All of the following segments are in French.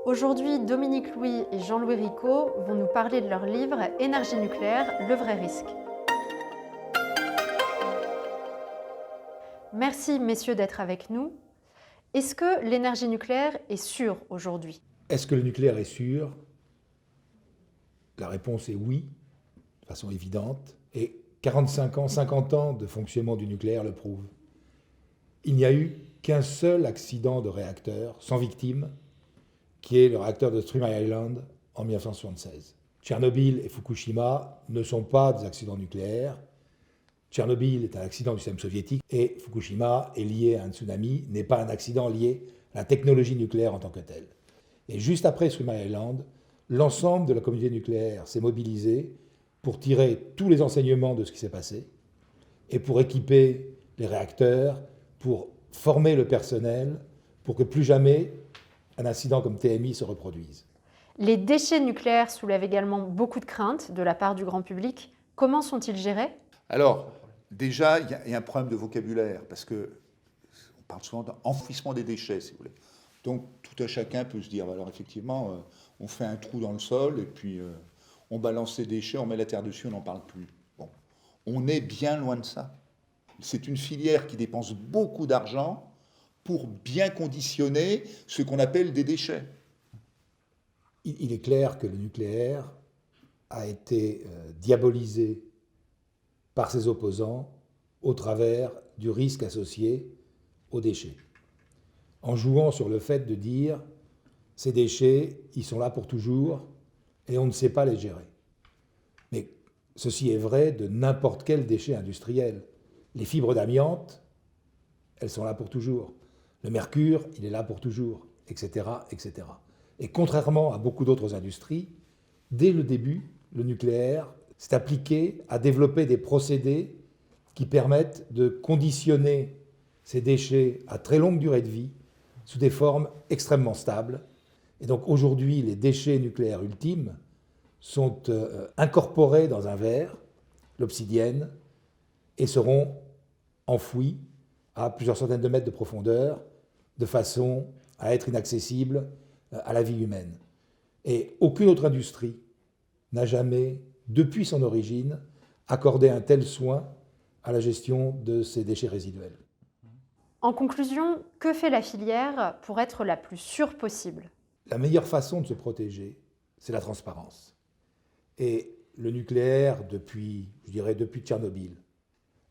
Aujourd'hui, Dominique Louis et Jean-Louis Ricot vont nous parler de leur livre « Énergie nucléaire, le vrai risque ». Merci messieurs d'être avec nous. Est-ce que l'énergie nucléaire est sûre aujourd'hui? Est-ce que le nucléaire est sûr? La réponse est oui, de façon évidente. Et 45 ans, 50 ans de fonctionnement du nucléaire le prouvent. Il n'y a eu qu'un seul accident de réacteur sans victime, qui est le réacteur de Three Mile Island en 1976. Tchernobyl et Fukushima ne sont pas des accidents nucléaires. Tchernobyl est un accident du système soviétique et Fukushima est lié à un tsunami, n'est pas un accident lié à la technologie nucléaire en tant que telle. Et juste après Three Mile Island, l'ensemble de la communauté nucléaire s'est mobilisé pour tirer tous les enseignements de ce qui s'est passé et pour équiper les réacteurs, pour former le personnel, pour que plus jamais un incident comme TMI se reproduise. Les déchets nucléaires soulèvent également beaucoup de craintes de la part du grand public. Comment sont-ils gérés? Alors, déjà, il y a un problème de vocabulaire, parce qu'on parle souvent d'enfouissement des déchets, si vous voulez. Donc, tout un chacun peut se dire, alors effectivement, on fait un trou dans le sol, et puis on balance les déchets, on met la terre dessus, on n'en parle plus. Bon, on est bien loin de ça. C'est une filière qui dépense beaucoup d'argent pour bien conditionner ce qu'on appelle des déchets. Il est clair que le nucléaire a été diabolisé par ses opposants au travers du risque associé aux déchets. En jouant sur le fait de dire ces déchets, ils sont là pour toujours et on ne sait pas les gérer. Mais ceci est vrai de n'importe quel déchet industriel. Les fibres d'amiante, elles sont là pour toujours. Le mercure, il est là pour toujours, etc., etc. Et contrairement à beaucoup d'autres industries, dès le début, le nucléaire s'est appliqué à développer des procédés qui permettent de conditionner ces déchets à très longue durée de vie sous des formes extrêmement stables. Et donc aujourd'hui, les déchets nucléaires ultimes sont incorporés dans un verre, l'obsidienne, et seront enfouis à plusieurs centaines de mètres de profondeur, de façon à être inaccessibles à la vie humaine. Et aucune autre industrie n'a jamais, depuis son origine, accordé un tel soin à la gestion de ces déchets résiduels. En conclusion, que fait la filière pour être la plus sûre possible? La meilleure façon de se protéger, c'est la transparence. Et le nucléaire, depuis Tchernobyl,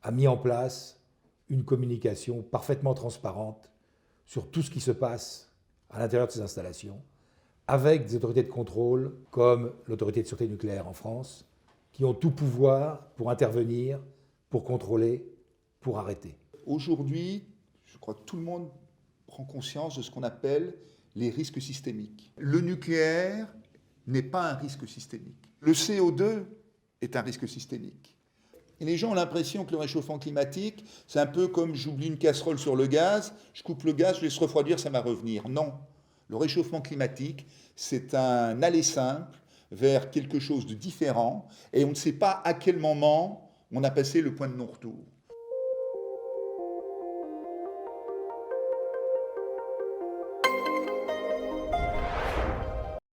a mis en place une communication parfaitement transparente sur tout ce qui se passe à l'intérieur de ces installations, avec des autorités de contrôle comme l'autorité de sûreté nucléaire en France, qui ont tout pouvoir pour intervenir, pour contrôler, pour arrêter. Aujourd'hui, je crois que tout le monde prend conscience de ce qu'on appelle les risques systémiques. Le nucléaire n'est pas un risque systémique. Le CO2 est un risque systémique. Et les gens ont l'impression que le réchauffement climatique, c'est un peu comme j'oublie une casserole sur le gaz, je coupe le gaz, je laisse refroidir, ça va revenir. Non. Le réchauffement climatique, c'est un aller simple vers quelque chose de différent et on ne sait pas à quel moment on a passé le point de non-retour.